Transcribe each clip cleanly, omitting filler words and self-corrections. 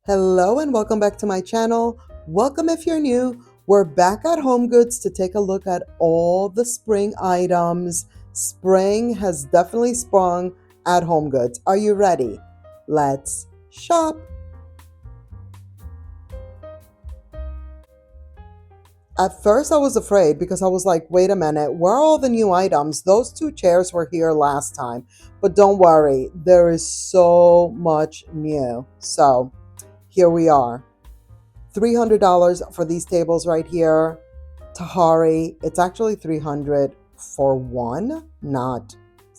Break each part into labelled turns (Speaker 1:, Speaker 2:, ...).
Speaker 1: Hello and welcome back to my channel. Welcome if you're new. We're back at Homegoods to take a look at all the spring items. Spring has definitely sprung at Homegoods. Are you ready? Let's shop. At first I was afraid because I was like, wait a minute, where are all the new items? Those two chairs were here last time. But don't worry, there is so much new. So here we are. $300 for these tables right here. Tahari, it's actually 300 for one, not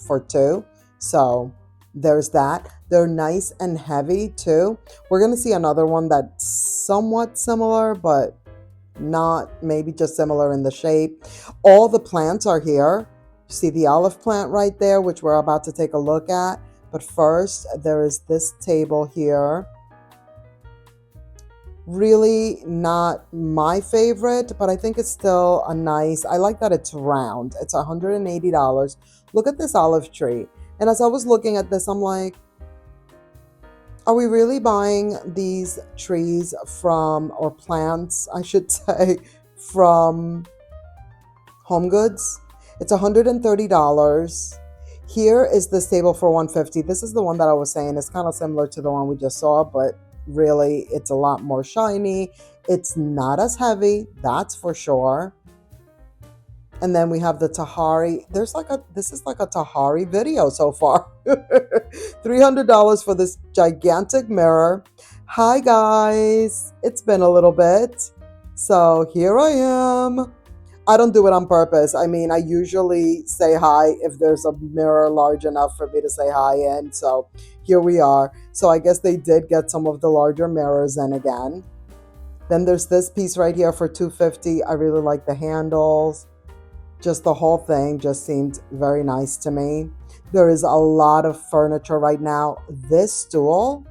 Speaker 1: for two. So there's that. They're nice and heavy too. We're going to see another one that's somewhat similar, but not maybe just similar in the shape. All the plants are here. See the olive plant right there, which we're about to take a look at. But first, there is this table here. Really not my favorite, but I think it's still a nice, I like that it's round. It's $180. Look at this olive tree. And as I was looking at this, I'm like, are we really buying these trees from, or plants, I should say, from HomeGoods? It's $130. Here is this table for $150. This is the one that I was saying is kind of similar to the one we just saw, but really it's a lot more shiny. It's not as heavy, that's for sure. And then we have the Tahari. This is like a Tahari video so far. $300 for this gigantic mirror. Hi guys, it's been a little bit. So here I am. I don't do it on purpose. I mean, I usually say hi if there's a mirror large enough for me to say hi in. So here we are. So I guess they did get some of the larger mirrors in again. Then there's this piece right here for $250. I really like the handles. Just the whole thing just seemed very nice to me. There is a lot of furniture right now. This stool,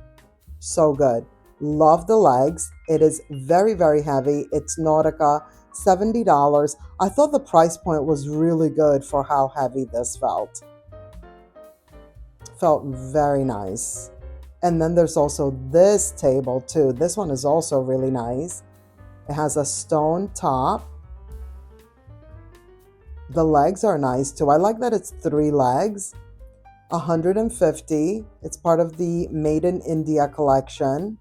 Speaker 1: so good. Love the legs. It is very, very heavy. It's Nautica, $70. I thought the price point was really good for how heavy this felt. Felt very nice. And then there's also this table too. This one is also really nice. It has a stone top. The legs are nice too. I like that it's 3 legs. $150. It's part of the Made in India collection.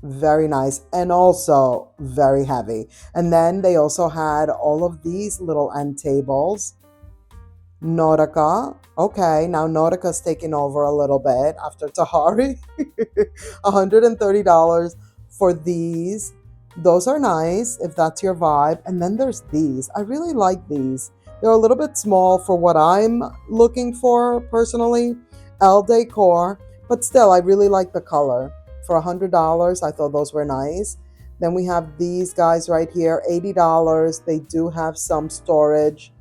Speaker 1: Very nice and also very heavy. And then they also had all of these little end tables. Nautica. Okay, now Nautica's taking over a little bit after Tahari. $130 for these. Those are nice if that's your vibe. And then there's these. I really like these. They're a little bit small for what I'm looking for personally. Decor, but still I really like the color. For $100, I thought those were nice. Then we have these guys right here, $80. They do have some storage.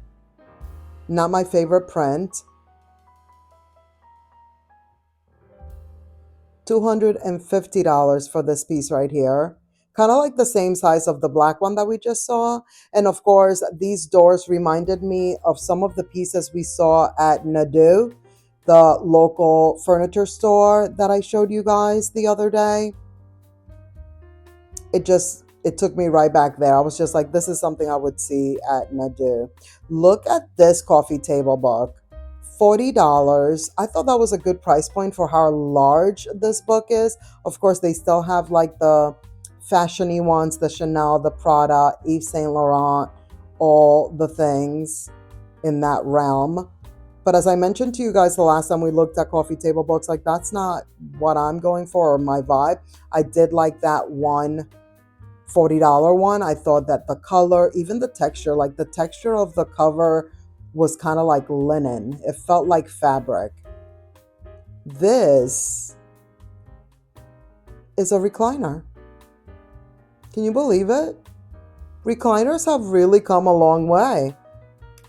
Speaker 1: Not my favorite print. $250 for this piece right here. Kind of like the same size of the black one that we just saw. And of course, these doors reminded me of some of the pieces we saw at Nadu, the local furniture store that I showed you guys the other day. It took me right back there. I was just like, this is something I would see at Nadu. Look at this coffee table book. $40. I thought that was a good price point for how large this book is. Of course, they still have like the fashiony ones, the Chanel, the Prada, Yves Saint Laurent, all the things in that realm. But as I mentioned to you guys the last time we looked at coffee table books, like that's not what I'm going for or my vibe. I did like that one $40 one. I thought that the color, even the texture, like the texture of the cover was kind of like linen. It felt like fabric. This is a recliner. Can you believe it? Recliners have really come a long way.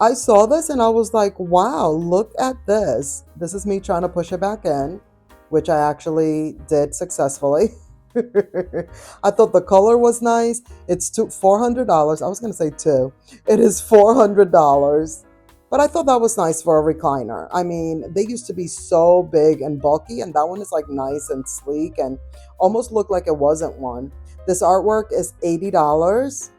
Speaker 1: I saw this and I was like, wow, look at this. This is me trying to push it back in, which I actually did successfully. I thought the color was nice. It's $400. I was going to say two. It is $400. But I thought that was nice for a recliner. I mean, they used to be so big and bulky, and that one is like nice and sleek and almost looked like it wasn't one. This artwork is $80.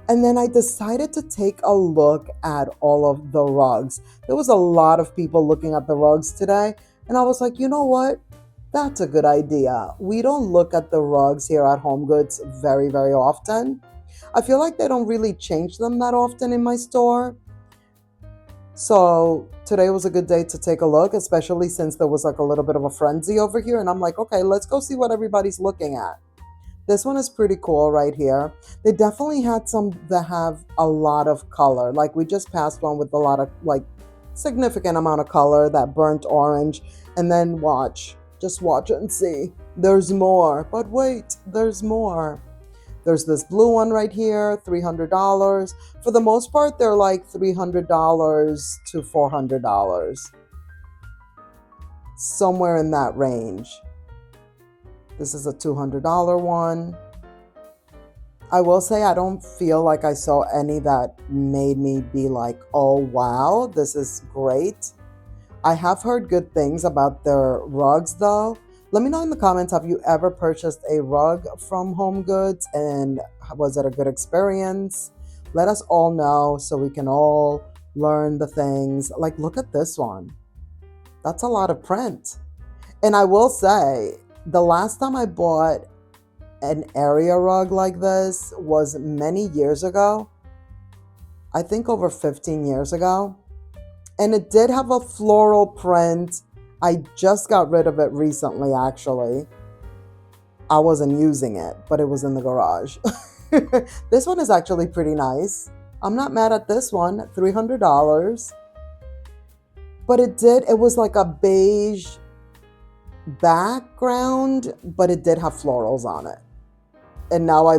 Speaker 1: And then I decided to take a look at all of the rugs. There was a lot of people looking at the rugs today, and I was like, you know what? That's a good idea. We don't look at the rugs here at HomeGoods very, very often. I feel like they don't really change them that often in my store. So today was a good day to take a look, especially since there was like a little bit of a frenzy over here. And I'm like, okay, let's go see what everybody's looking at. This one is pretty cool right here. They definitely had some that have a lot of color. Like we just passed one with a lot of like significant amount of color, that burnt orange. And then just watch and see. There's more, but wait, there's more. There's this blue one right here, $300. For the most part, they're like $300 to $400. Somewhere in that range. This is a $200 one. I will say I don't feel like I saw any that made me be like, oh wow, this is great. I have heard good things about their rugs though. Let me know in the comments, have you ever purchased a rug from HomeGoods and was it a good experience? Let us all know so we can all learn the things. Like, look at this one. That's a lot of print. And I will say, the last time I bought an area rug like this was many years ago. I think over 15 years ago. And it did have a floral print. I just got rid of it recently, actually. I wasn't using it, but it was in the garage. This one is actually pretty nice. I'm not mad at this one, $300. But it was like a beige background, but it did have florals on it. And now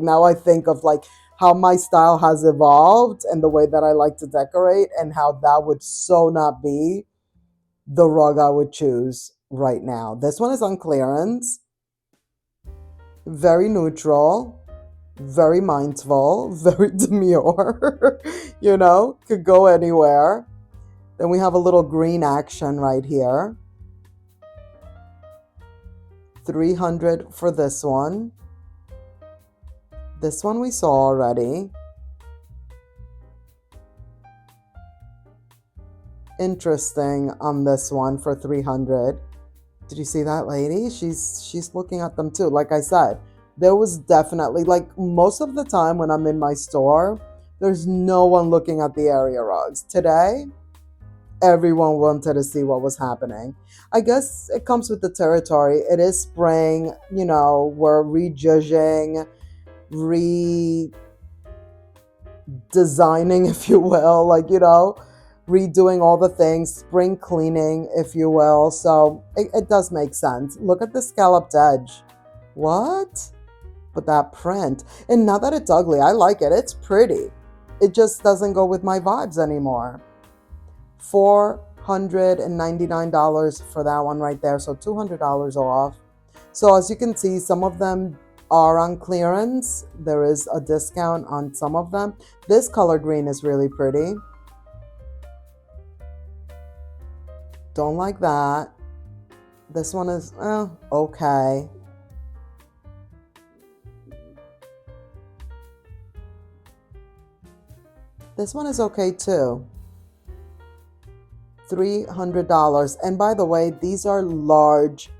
Speaker 1: now I think of like how my style has evolved and the way that I like to decorate and how that would so not be the rug I would choose right now. This one is on clearance. Very neutral, very mindful, very demure, could go anywhere. Then we have a little green action right here. $300 for this one. This one we saw already. Interesting on this one for $300. Did you see that lady? She's looking at them too. Like I said, there was definitely, like most of the time when I'm in my store, there's no one looking at the area rugs. Today, everyone wanted to see what was happening. I guess it comes with the territory. It is spring, we're rejudging, redesigning, if you will, redoing all the things, spring cleaning, if you will. So it does make sense. Look at the scalloped edge. What? But that print. And not that it's ugly. I like it. It's pretty. It just doesn't go with my vibes anymore. $499 for that one right there. So $200 off. So as you can see, some of them are on clearance. There is a discount on some of them. This color green is really pretty. Don't like that. This one is okay. This one is okay too. $300. And by the way, these are large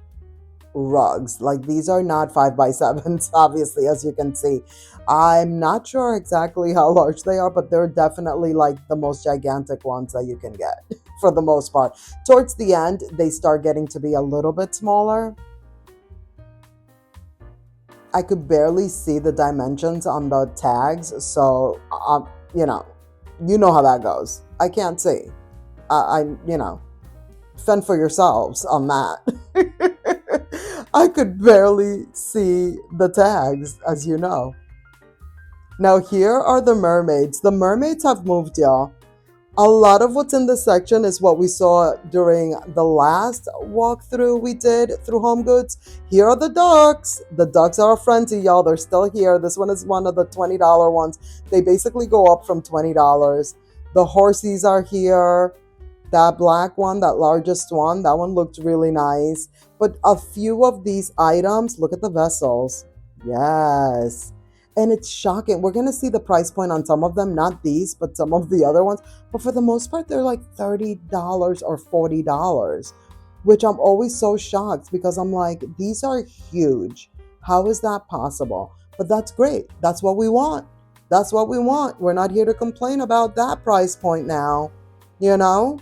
Speaker 1: rugs. Like these are not 5x7s, obviously, as you can see. I'm not sure exactly how large they are, but they're definitely like the most gigantic ones that you can get for the most part. Towards the end, they start getting to be a little bit smaller. I could barely see the dimensions on the tags, so you know how that goes. I can't see. Fend for yourselves on that. I could barely see the tags, as you know. Now here are the mermaids. The mermaids have moved, y'all. A lot of what's in this section is what we saw during the last walkthrough we did through HomeGoods. Here are the ducks. The ducks are a friend to y'all. They're still here. This one is one of the $20 ones. They basically go up from $20. The horsies are here. That black one, that largest one, that one looked really nice. But a few of these items, look at the vessels. Yes. And it's shocking. We're going to see the price point on some of them, not these, but some of the other ones. But for the most part, they're like $30 or $40, which I'm always so shocked because I'm like, these are huge. How is that possible? But that's great. That's what we want. That's what we want. We're not here to complain about that price point now, you know?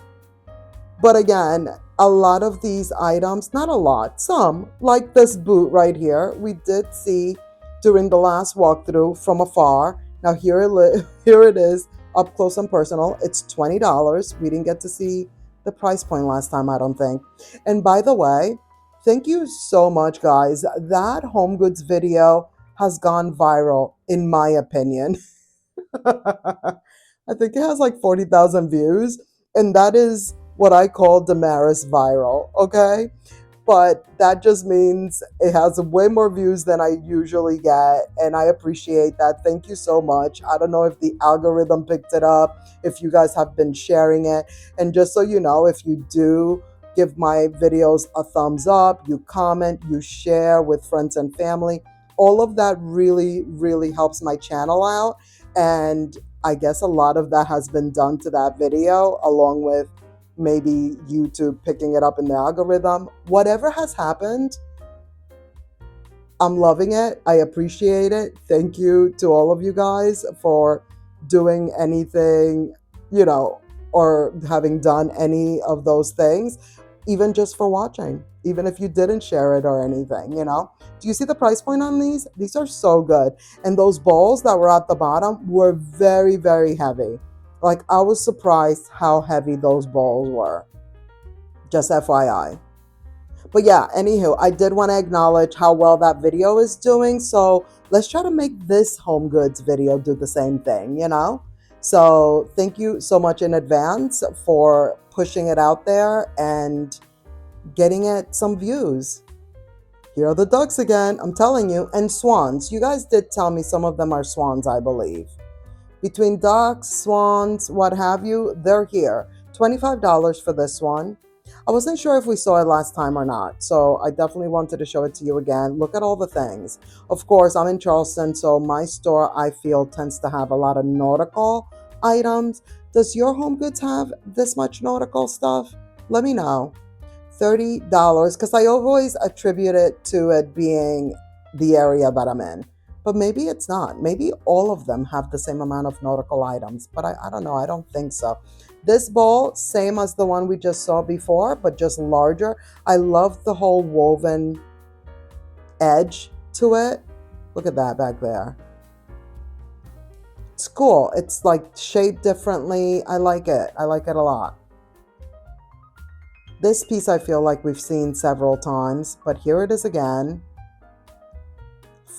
Speaker 1: But again, a lot of these items, not a lot, some, like this boot right here, we did see during the last walkthrough from afar. Now here it is, up close and personal. It's $20. We didn't get to see the price point last time, I don't think. And by the way, thank you so much, guys. That HomeGoods video has gone viral, in my opinion. I think it has like 40,000 views, and that is what I call Damaris viral, okay? But that just means it has way more views than I usually get, and I appreciate that. Thank you so much. I don't know if the algorithm picked it up, if you guys have been sharing it, and just so you know, if you do give my videos a thumbs up, you comment, you share with friends and family, all of that really, really helps my channel out. And I guess a lot of that has been done to that video, along with maybe YouTube picking it up in the algorithm. Whatever has happened, I'm loving it. I appreciate it. Thank you to all of you guys for doing anything, you know, or having done any of those things, even just for watching, even if you didn't share it or anything, you know. Do you see the price point on these? These are so good. And those bowls that were at the bottom were very, very heavy. Like, I was surprised how heavy those bowls were. Just FYI. But yeah, anywho, I did want to acknowledge how well that video is doing. So let's try to make this HomeGoods video do the same thing, you know? So thank you so much in advance for pushing it out there and getting it some views. Here are the ducks again, I'm telling you. And swans. You guys did tell me some of them are swans, I believe. Between ducks, swans, what have you, they're here. $25 for this one. I wasn't sure if we saw it last time or not, so I definitely wanted to show it to you again. Look at all the things. Of course, I'm in Charleston, so my store, I feel, tends to have a lot of nautical items. Does your HomeGoods have this much nautical stuff? Let me know. $30, because I always attribute it to it being the area that I'm in. But maybe it's not. Maybe all of them have the same amount of nautical items, but I don't know. I don't think so. This bowl, same as the one we just saw before, but just larger. I love the whole woven edge to it. Look at that back there. It's cool. It's like shaped differently. I like it. I like it a lot. This piece I feel like we've seen several times, but here it is again.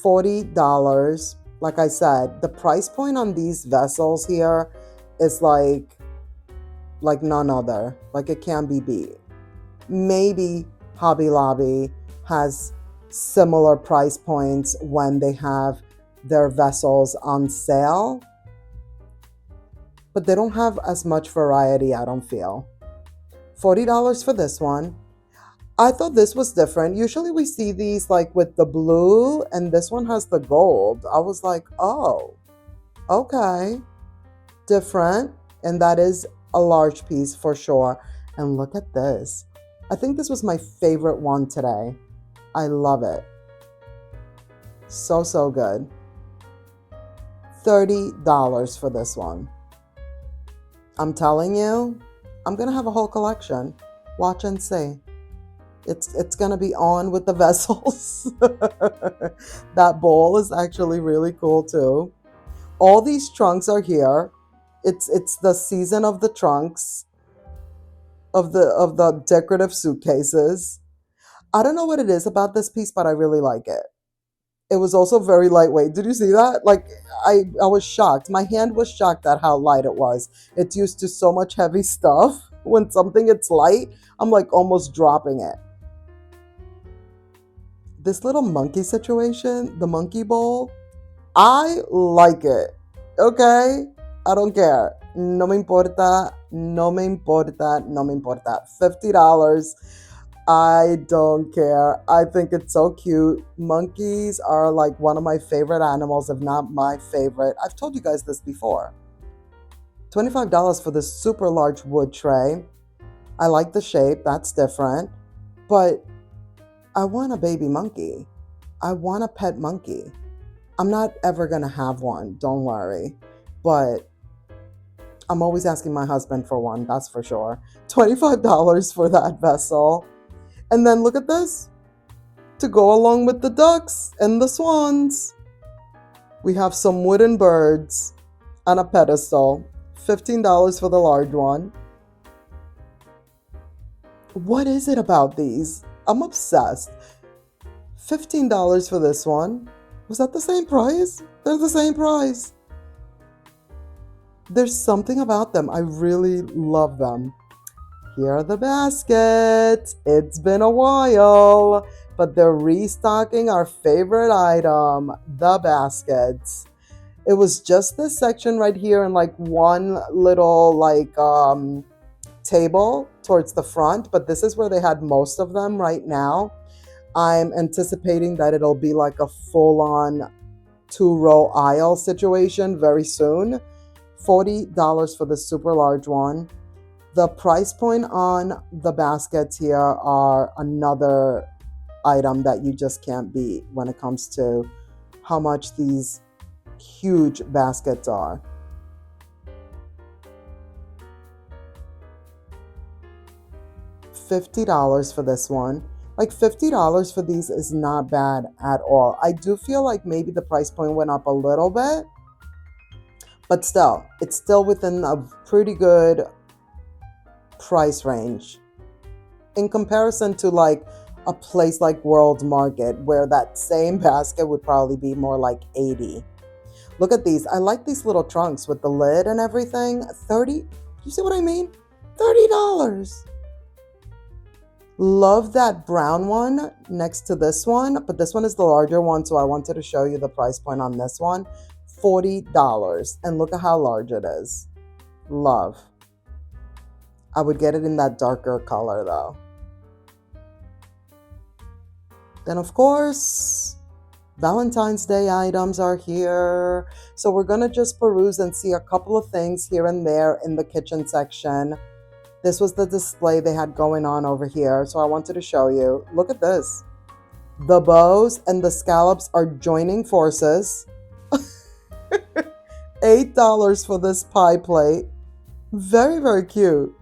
Speaker 1: $40. Like I said, the price point on these vessels here is like none other. Like, it can't be beat. Maybe Hobby Lobby has similar price points when they have their vessels on sale, but they don't have as much variety, I don't feel. $40 for this one. I thought this was different. Usually we see these like with the blue, and this one has the gold. I was like, oh, okay, different. And that is a large piece for sure. And look at this. I think this was my favorite one today. I love it. So, so good. $30 for this one. I'm telling you, I'm going to have a whole collection. Watch and see. It's going to be on with the vessels. That bowl is actually really cool too. All these trunks are here. It's the season of the trunks, of the decorative suitcases. I don't know what it is about this piece, but I really like it. It was also very lightweight. Did you see that? Like, I was shocked. My hand was shocked at how light it was. It's used to so much heavy stuff. When something gets light, I'm like almost dropping it. This little monkey situation, the monkey bowl, I like it. Okay? I don't care. No me importa, no me importa, no me importa. $50. I don't care. I think it's so cute. Monkeys are like one of my favorite animals, if not my favorite. I've told you guys this before. $25 for this super large wood tray. I like the shape, that's different. But I want a baby monkey. I want a pet monkey. I'm not ever gonna have one, don't worry. But I'm always asking my husband for one, that's for sure. $25 for that vessel. And then look at this. To go along with the ducks and the swans, we have some wooden birds on a pedestal. $15 for the large one. What is it about these? I'm obsessed. $15 for this one. Was that the same price? They're the same price. There's something about them. I really love them. Here are the baskets. It's been a while, but they're restocking our favorite item, the baskets. It was just this section right here and like one little table towards the front, but this is where they had most of them right now. I'm anticipating that it'll be like a full-on two-row aisle situation very soon. $40 for the super large one. The price point on the baskets here are another item that you just can't beat when it comes to how much these huge baskets are. $50 for this one. Like $50 for these is not bad at all. I do feel like maybe the price point went up a little bit, but still, it's still within a pretty good price range in comparison to like a place like World Market where that same basket would probably be more like 80. Look at these. I like these little trunks with the lid and everything. 30, you see what I mean? $30. Love that brown one next to this one, but this one is the larger one, so I wanted to show you the price point on this one. $40. And look at how large it is. Love. I would get it in that darker color though. Then of course, Valentine's Day items are here. So we're gonna just peruse and see a couple of things here and there in the kitchen section. This was the display they had going on over here, so I wanted to show you. Look at this. The bows and the scallops are joining forces. $8 for this pie plate. Very, very cute.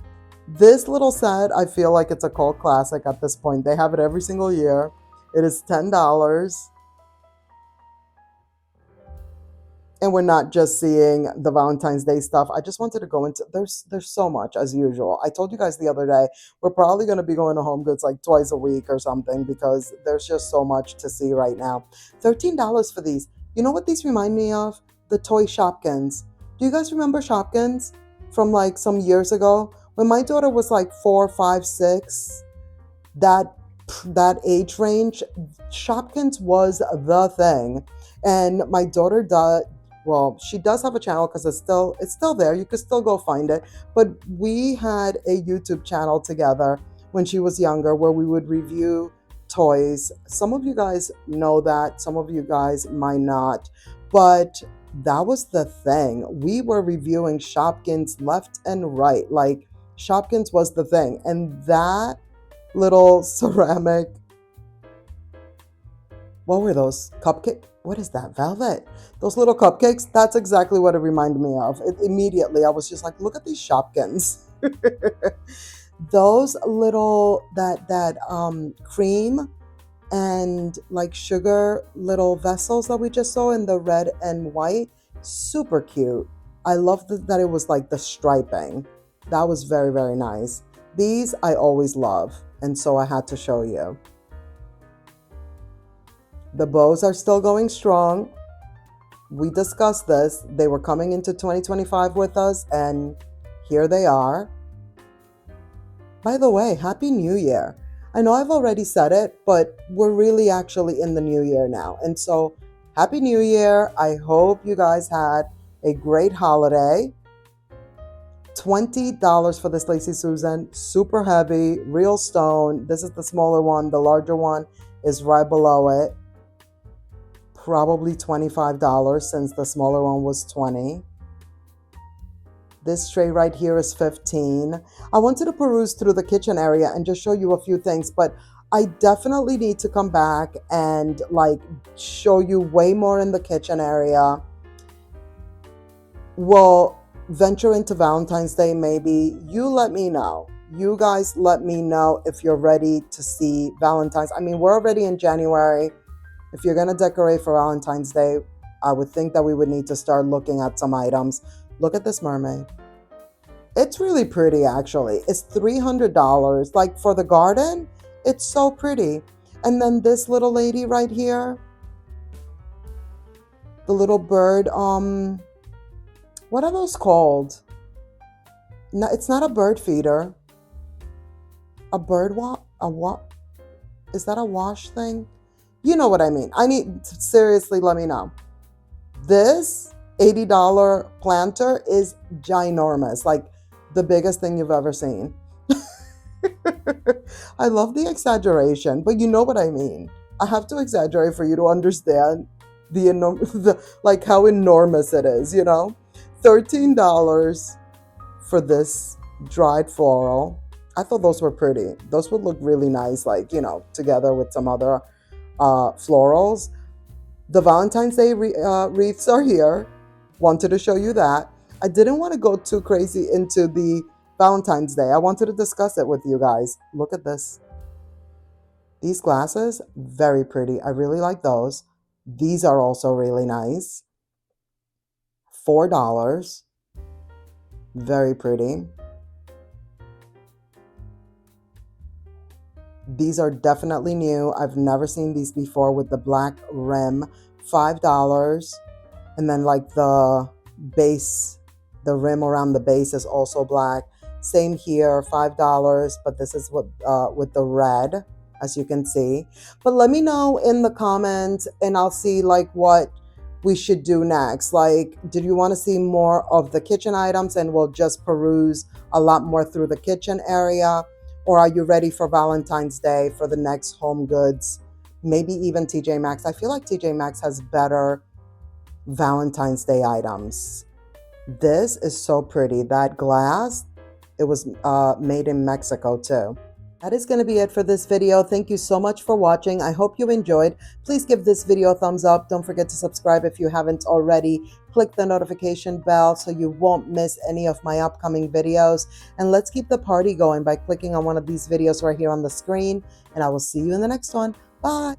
Speaker 1: This little set, I feel like it's a cult classic at this point. They have it every single year. It is $10. And we're not just seeing the Valentine's Day stuff. I just wanted to go into, there's so much as usual. I told you guys the other day, we're probably going to be going to Homegoods like twice a week or something because there's just so much to see right now. $13 for these. You know what these remind me of? The toy Shopkins. Do you guys remember Shopkins from like some years ago? When my daughter was like 4, 5, 6, that age range, Shopkins was the thing. And my daughter does, well, she does have a channel because it's still there. You could still go find it. But we had a YouTube channel together when she was younger where we would review toys. Some of you guys know that, some of you guys might not. But that was the thing. We were reviewing Shopkins left and right. Like, Shopkins was the thing. And that little ceramic, what were those? Cupcake? What is that? Velvet? Those little cupcakes? That's exactly what it reminded me of. Immediately, I was just like, look at these Shopkins. Those little, that cream and like sugar little vessels that we just saw in the red and white, super cute. I love that it was like the striping. That was very, very nice. These I always love, and so I had to show you. The bows are still going strong. We discussed this. They were coming into 2025 with us, and here they are. By the way, Happy New Year. I know I've already said it, but we're really actually in the new year now. And so, Happy New Year. I hope you guys had a great holiday. $20 for this Lacy Susan. Super heavy, real stone. This is the smaller one. The larger one is right below it. Probably $25 since the smaller one was $20. This tray right here is $15. I wanted to peruse through the kitchen area and just show you a few things, but I definitely need to come back and like show you way more in the kitchen area. We'll venture into Valentine's Day maybe. You let me know. You guys let me know if you're ready to see Valentine's. I mean, we're already in January. If you're going to decorate for Valentine's Day, I would think that we would need to start looking at some items. Look at this mermaid. It's really pretty, actually. It's $300. Like, for the garden, it's so pretty. And then this little lady right here, the little bird, what are those called? No, it's not a bird feeder. A bird what? Is that a wash thing? You know what I mean. Seriously, let me know. This $80 planter is ginormous. Like the biggest thing you've ever seen. I love the exaggeration, but you know what I mean. I have to exaggerate for you to understand like how enormous it is, you know? $13 for this dried floral. I thought those were pretty. Those would look really nice, like, you know, together with some other florals. The Valentine's Day wreaths are here. Wanted to show you that. I didn't want to go too crazy into the Valentine's Day. I wanted to discuss it with you guys. Look at this. These glasses, very pretty. I really like those. These are also really nice. $4. Very pretty. These are definitely new. I've never seen these before with the black rim. $5. And then like the base, the rim around the base is also black. Same here, $5, but this is with the red, as you can see. But let me know in the comments and I'll see like what we should do next. Like, did you want to see more of the kitchen items and we'll just peruse a lot more through the kitchen area? Or are you ready for Valentine's Day for the next Homegoods? Maybe even TJ Maxx. I feel like TJ Maxx has better Valentine's Day items. This is so pretty. That glass, it was made in Mexico too. That is going to be it for this video. Thank you so much for watching. I hope you enjoyed. Please give this video a thumbs up. Don't forget to subscribe if you haven't already. Click the notification bell so you won't miss any of my upcoming videos. And let's keep the party going by clicking on one of these videos right here on the screen. And I will see you in the next one. Bye.